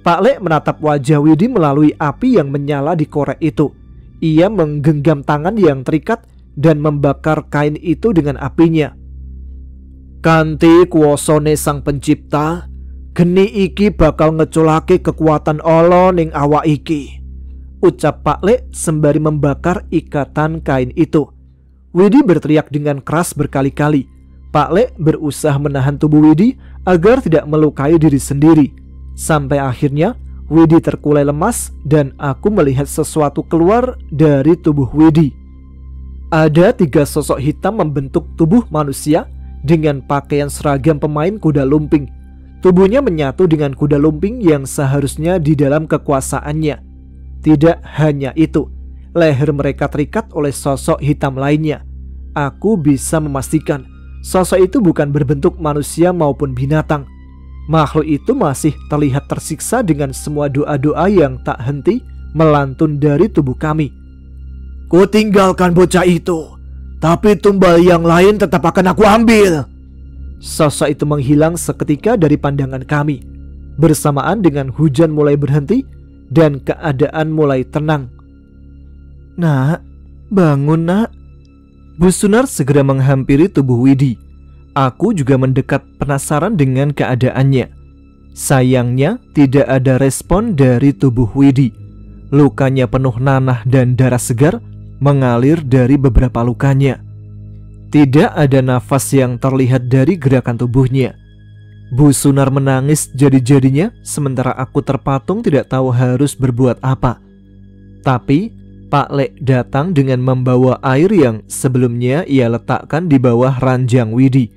Pak Le menatap wajah Widi melalui api yang menyala di korek itu. Ia menggenggam tangan yang terikat dan membakar kain itu dengan apinya. "Kanthi kuwasane Sang Pencipta, geni iki bakal ngeculake kekuatan ala ning awak iki," ucap Pak Le sembari membakar ikatan kain itu. Widi berteriak dengan keras berkali-kali. Pak Le berusaha menahan tubuh Widi agar tidak melukai diri sendiri. Sampai akhirnya Widi terkulai lemas dan aku melihat sesuatu keluar dari tubuh Widi. Ada 3 sosok hitam membentuk tubuh manusia dengan pakaian seragam pemain kuda lumping. Tubuhnya menyatu dengan kuda lumping yang seharusnya di dalam kekuasaannya. Tidak hanya itu, leher mereka terikat oleh sosok hitam lainnya. Aku bisa memastikan sosok itu bukan berbentuk manusia maupun binatang. Makhluk itu masih terlihat tersiksa dengan semua doa-doa yang tak henti melantun dari tubuh kami. "Ku tinggalkan bocah itu, tapi tumbal yang lain tetap akan aku ambil." Sosok itu menghilang seketika dari pandangan kami. Bersamaan dengan hujan mulai berhenti dan keadaan mulai tenang. "Nak, bangun nak." Bu Sunar segera menghampiri tubuh Widi. Aku juga mendekat penasaran dengan keadaannya. Sayangnya tidak ada respon dari tubuh Widi. Lukanya penuh nanah dan darah segar mengalir dari beberapa lukanya. Tidak ada nafas yang terlihat dari gerakan tubuhnya. Bu Sunar menangis jadi-jadinya, sementara aku terpatung tidak tahu harus berbuat apa. Tapi Pak Lek datang dengan membawa air yang sebelumnya ia letakkan di bawah ranjang Widi.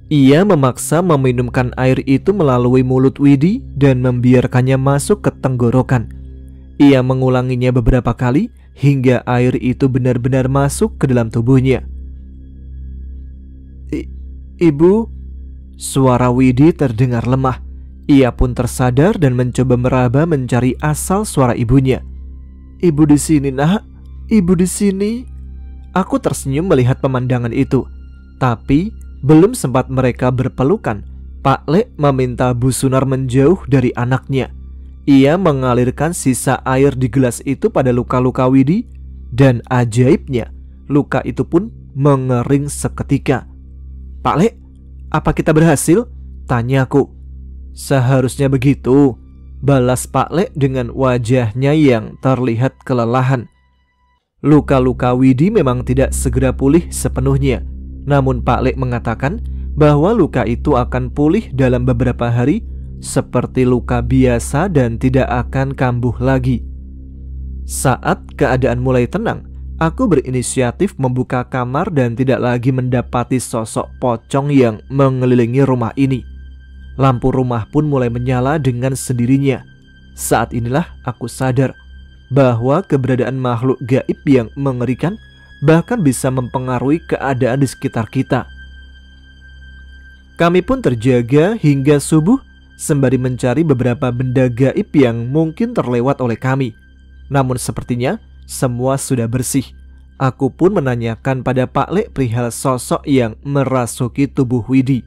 Ia memaksa meminumkan air itu melalui mulut Widi dan membiarkannya masuk ke tenggorokan. Ia mengulanginya beberapa kali hingga air itu benar-benar masuk ke dalam tubuhnya. Ibu, suara Widi terdengar lemah. Ia pun tersadar dan mencoba meraba mencari asal suara ibunya. Ibu di sini, Nak. Ibu di sini. Aku tersenyum melihat pemandangan itu. Tapi belum sempat mereka berpelukan, Pak Lek meminta Bu Sunar menjauh dari anaknya. Ia mengalirkan sisa air di gelas itu pada luka-luka Widi, dan ajaibnya, luka itu pun mengering seketika. Pak Lek, apa kita berhasil? Tanyaku. Seharusnya begitu, balas Pak Lek dengan wajahnya yang terlihat kelelahan. Luka-luka Widi memang tidak segera pulih sepenuhnya. Namun Pak Lek mengatakan bahwa luka itu akan pulih dalam beberapa hari seperti luka biasa dan tidak akan kambuh lagi. Saat keadaan mulai tenang, aku berinisiatif membuka kamar dan tidak lagi mendapati sosok pocong yang mengelilingi rumah ini. Lampu rumah pun mulai menyala dengan sendirinya. Saat inilah aku sadar bahwa keberadaan makhluk gaib yang mengerikan bahkan bisa mempengaruhi keadaan di sekitar kita. Kami pun terjaga hingga subuh sembari mencari beberapa benda gaib yang mungkin terlewat oleh kami. Namun sepertinya semua sudah bersih. Aku pun menanyakan pada Pak Lek perihal sosok yang merasuki tubuh Widi.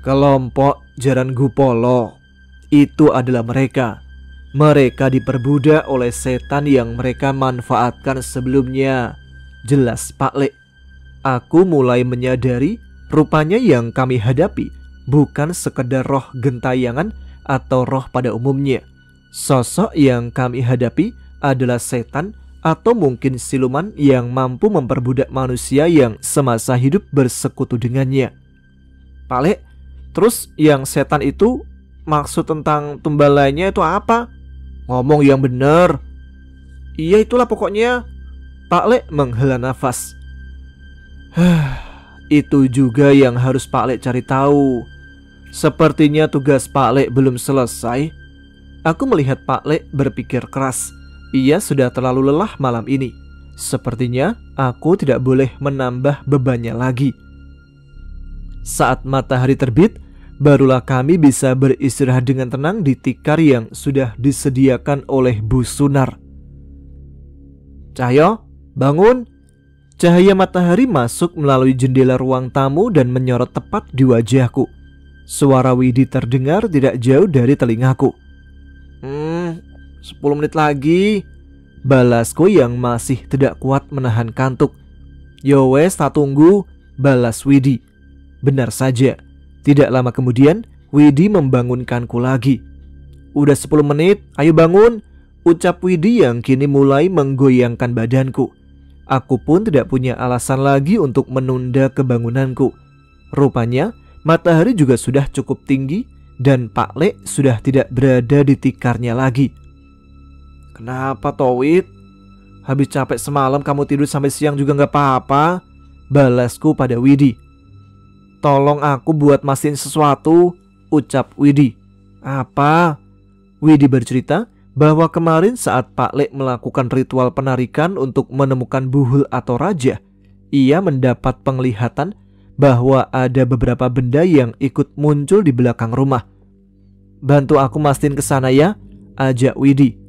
Kelompok Jaran Gupolo, itu adalah mereka. Mereka diperbudak oleh setan yang mereka manfaatkan sebelumnya, jelas Pak Lek. Aku mulai menyadari rupanya yang kami hadapi bukan sekedar roh gentayangan atau roh pada umumnya. Sosok yang kami hadapi adalah setan atau mungkin siluman yang mampu memperbudak manusia yang semasa hidup bersekutu dengannya. Pak Lek, terus yang setan itu maksud tentang tumbal lainnya itu apa? Ngomong yang benar. Iya itulah pokoknya. Pak Lek menghela nafas. Itu juga yang harus Pak Lek cari tahu. Sepertinya tugas Pak Lek belum selesai. Aku melihat Pak Lek berpikir keras. Ia sudah terlalu lelah malam ini. Sepertinya aku tidak boleh menambah bebannya lagi. Saat matahari terbit, barulah kami bisa beristirahat dengan tenang di tikar yang sudah disediakan oleh Bu Sunar. Cahyo, bangun. Cahaya matahari masuk melalui jendela ruang tamu dan menyorot tepat di wajahku. Suara Widi terdengar tidak jauh dari telingaku. 10 menit lagi, balasku yang masih tidak kuat menahan kantuk. Yo wes, tak tunggu, balas Widi. Benar saja, tidak lama kemudian Widi membangunkanku lagi. Udah 10 menit, ayo bangun, ucap Widi yang kini mulai menggoyangkan badanku. Aku pun tidak punya alasan lagi untuk menunda kebangunanku. Rupanya matahari juga sudah cukup tinggi dan Pak Lek sudah tidak berada di tikarnya lagi. Kenapa Towit? Habis capek semalam kamu tidur sampai siang juga gak apa-apa, balasku pada Widi. Tolong aku buat mastiin sesuatu, ucap Widi. Apa? Widi bercerita bahwa kemarin saat Pak Lek melakukan ritual penarikan untuk menemukan buhul atau raja, ia mendapat penglihatan bahwa ada beberapa benda yang ikut muncul di belakang rumah. Bantu aku mastiin ke sana ya, ajak Widi.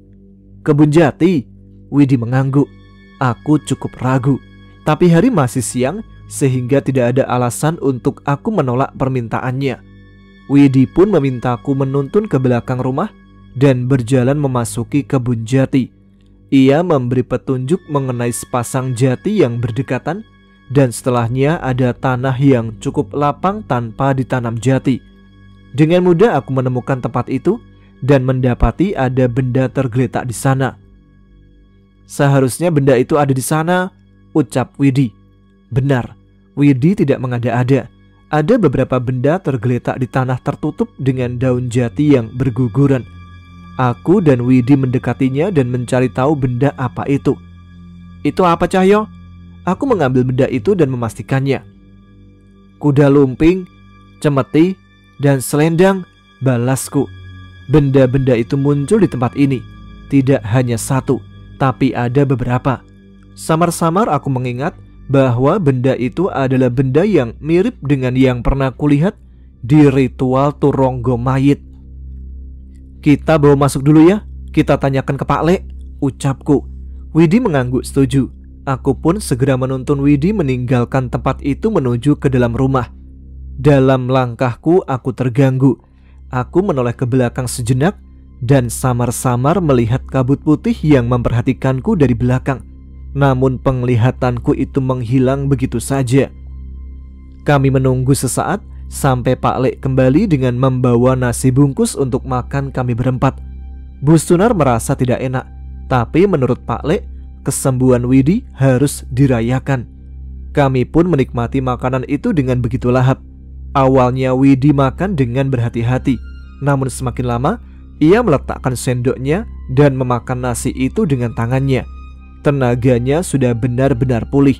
Kebun Jati, Widi mengangguk. Aku cukup ragu, tapi hari masih siang sehingga tidak ada alasan untuk aku menolak permintaannya. Widi pun memintaku menuntun ke belakang rumah dan berjalan memasuki kebun jati. Ia memberi petunjuk mengenai sepasang jati yang berdekatan dan setelahnya ada tanah yang cukup lapang tanpa ditanam jati. Dengan mudah aku menemukan tempat itu dan mendapati ada benda tergeletak di sana. Seharusnya benda itu ada di sana, ucap Widi. Benar, Widi tidak mengada-ada. Ada beberapa benda tergeletak di tanah tertutup dengan daun jati yang berguguran. Aku dan Widi mendekatinya dan mencari tahu benda apa itu. Itu apa, Cahyo? Aku mengambil benda itu dan memastikannya. Kuda lumping, cemeti, dan selendang, balasku. Benda-benda itu muncul di tempat ini. Tidak hanya satu, tapi ada beberapa. Samar-samar aku mengingat bahwa benda itu adalah benda yang mirip dengan yang pernah kulihat di ritual Turonggo Mayit. Kita bawa masuk dulu ya, kita tanyakan ke Pak Le, ucapku. Widi mengangguk setuju. Aku pun segera menuntun Widi meninggalkan tempat itu menuju ke dalam rumah. Dalam langkahku aku terganggu. Aku menoleh ke belakang sejenak dan samar-samar melihat kabut putih yang memperhatikanku dari belakang. Namun penglihatanku itu menghilang begitu saja. Kami menunggu sesaat sampai Pak Le kembali dengan membawa nasi bungkus untuk makan kami berempat. Bu Sunar merasa tidak enak, tapi menurut Pak Le, kesembuhan Widi harus dirayakan. Kami pun menikmati makanan itu dengan begitu lahap. Awalnya Widi makan dengan berhati-hati, namun semakin lama ia meletakkan sendoknya dan memakan nasi itu dengan tangannya. Tenaganya sudah benar-benar pulih.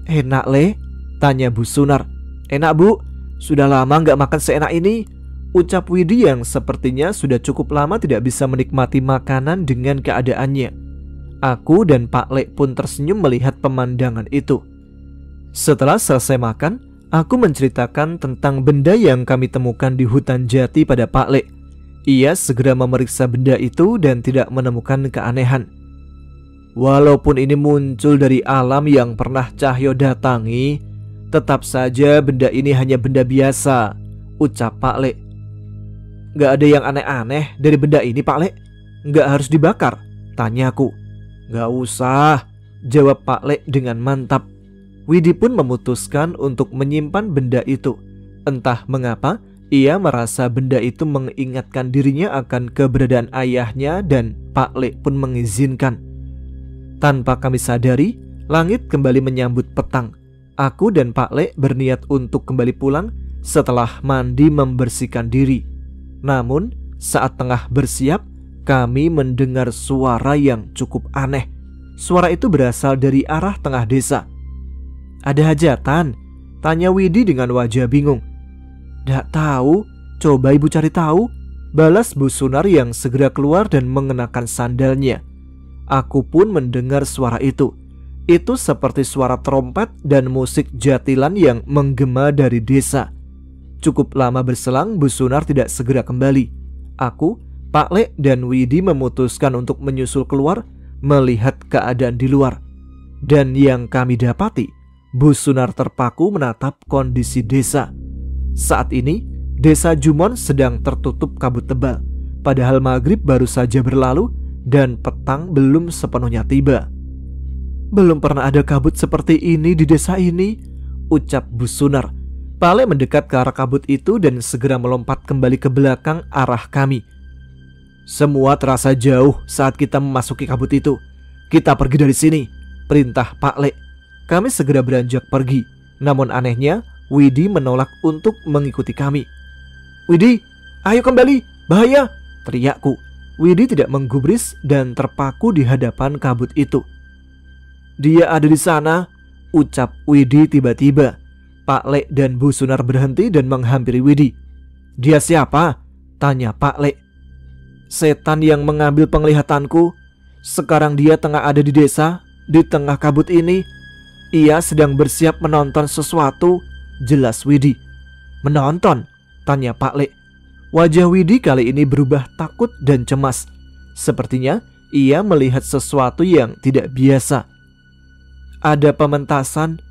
Enak Le? Tanya Bu Sunar. Enak Bu, sudah lama gak makan seenak ini, ucap Widi yang sepertinya sudah cukup lama tidak bisa menikmati makanan dengan keadaannya. Aku dan Pak Le pun tersenyum melihat pemandangan itu. Setelah selesai makan, aku menceritakan tentang benda yang kami temukan di hutan jati pada Pak Le. Ia segera memeriksa benda itu dan tidak menemukan keanehan. Walaupun ini muncul dari alam yang pernah Cahyo datangi, tetap saja benda ini hanya benda biasa, ucap Pak Le. Gak ada yang aneh-aneh dari benda ini, Pak Le? Gak harus dibakar? Tanyaku. Gak usah, jawab Pak Le dengan mantap. Widi pun memutuskan untuk menyimpan benda itu. Entah mengapa, ia merasa benda itu mengingatkan dirinya akan keberadaan ayahnya dan Pak Le pun mengizinkan. Tanpa kami sadari, langit kembali menyambut petang. Aku dan Pak Le berniat untuk kembali pulang setelah mandi membersihkan diri. Namun, saat tengah bersiap, kami mendengar suara yang cukup aneh. Suara itu berasal dari arah tengah desa. Ada hajatan? Tanya Widi dengan wajah bingung. Dak tahu, coba ibu cari tahu, balas Bu Sunar yang segera keluar dan mengenakan sandalnya. Aku pun mendengar suara itu. Itu seperti suara trompet dan musik jatilan yang menggema dari desa. Cukup lama berselang, Bu Sunar tidak segera kembali. Aku, Pak Le, dan Widi memutuskan untuk menyusul keluar melihat keadaan di luar. Dan yang kami dapati, Bu Sunar terpaku menatap kondisi desa. Saat ini, desa Jumon sedang tertutup kabut tebal. Padahal maghrib baru saja berlalu dan petang belum sepenuhnya tiba. Belum pernah ada kabut seperti ini di desa ini, ucap Bu Sunar. Pak Le mendekat ke arah kabut itu dan segera melompat kembali ke belakang arah kami. Semua terasa jauh saat kita memasuki kabut itu. Kita pergi dari sini, perintah Pak Le. Kami segera beranjak pergi. Namun anehnya, Widi menolak untuk mengikuti kami. Widi, ayo kembali, bahaya, teriakku. Widi tidak menggubris dan terpaku di hadapan kabut itu. Dia ada di sana, ucap Widi tiba-tiba. Pak Le dan Bu Sunar berhenti dan menghampiri Widi. Dia siapa? Tanya Pak Le. Setan yang mengambil penglihatanku. Sekarang dia tengah ada di desa, di tengah kabut ini. Ia sedang bersiap menonton sesuatu, jelas Widi. Menonton? Tanya Pak Le. Wajah Widi kali ini berubah takut dan cemas. Sepertinya ia melihat sesuatu yang tidak biasa. Ada pementasan.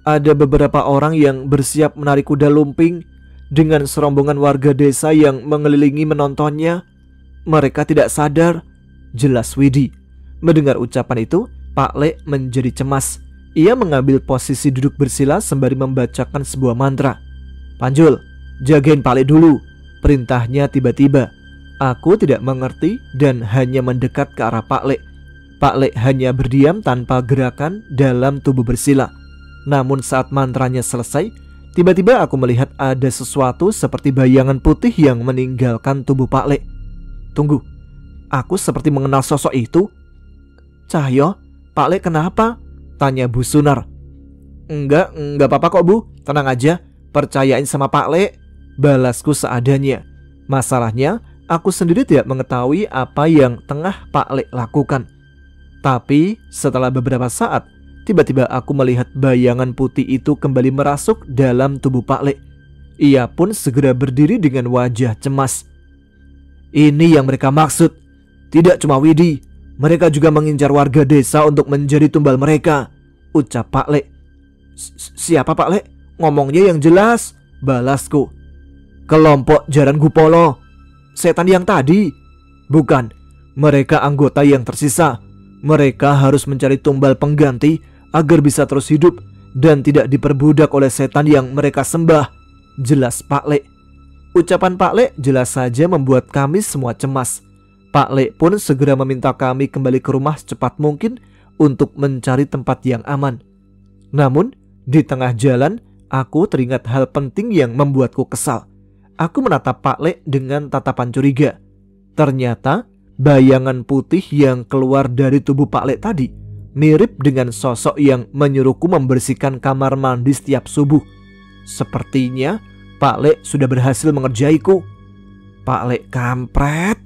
Ada beberapa orang yang bersiap menarik kuda lumping dengan serombongan warga desa yang mengelilingi menontonnya. Mereka tidak sadar, jelas Widi. Mendengar ucapan itu, Pak Le menjadi cemas. Ia mengambil posisi duduk bersila sembari membacakan sebuah mantra. "Panjul, jagain Pak Lek dulu," perintahnya tiba-tiba. Aku tidak mengerti dan hanya mendekat ke arah Pak Lek. Pak Lek hanya berdiam tanpa gerakan dalam tubuh bersila. Namun saat mantranya selesai, tiba-tiba aku melihat ada sesuatu seperti bayangan putih yang meninggalkan tubuh Pak Lek. Tunggu, aku seperti mengenal sosok itu. "Cahyo, Pak Lek kenapa?" tanya Bu Sunar. Enggak apa-apa kok Bu, tenang aja, percayain sama Pak Lek," balasku seadanya. Masalahnya, aku sendiri tidak mengetahui apa yang tengah Pak Lek lakukan. Tapi setelah beberapa saat, tiba-tiba aku melihat bayangan putih itu kembali merasuk dalam tubuh Pak Lek. Ia pun segera berdiri dengan wajah cemas. "Ini yang mereka maksud. Tidak cuma Widi, mereka juga mengincar warga desa untuk menjadi tumbal mereka," ucap Pak Lek. "Siapa Pak Lek? Ngomongnya yang jelas," balasku. "Kelompok Jaran Gupolo. Setan yang tadi." "Bukan, mereka anggota yang tersisa. Mereka harus mencari tumbal pengganti agar bisa terus hidup dan tidak diperbudak oleh setan yang mereka sembah," jelas Pak Lek. Ucapan Pak Lek jelas saja membuat kami semua cemas. Pak Lek pun segera meminta kami kembali ke rumah secepat mungkin untuk mencari tempat yang aman. Namun, di tengah jalan, aku teringat hal penting yang membuatku kesal. Aku menatap Pak Lek dengan tatapan curiga. Ternyata, bayangan putih yang keluar dari tubuh Pak Lek tadi mirip dengan sosok yang menyuruhku membersihkan kamar mandi setiap subuh. Sepertinya, Pak Lek sudah berhasil mengerjaiku. Pak Lek kampret.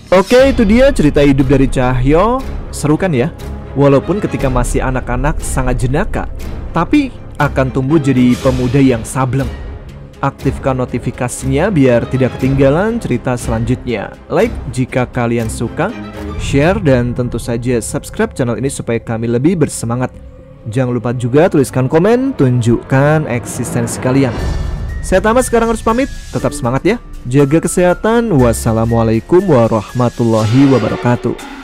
Oke, itu dia cerita hidup dari Cahyo. Seru kan ya? Walaupun ketika masih anak-anak sangat jenaka, tapi akan tumbuh jadi pemuda yang sableng. Aktifkan notifikasinya biar tidak ketinggalan cerita selanjutnya. Like jika kalian suka, share, dan tentu saja subscribe channel ini supaya kami lebih bersemangat. Jangan lupa juga tuliskan komen, tunjukkan eksistensi kalian. Saya Tama sekarang harus pamit, tetap semangat ya. Jaga kesehatan. Wassalamualaikum warahmatullahi wabarakatuh.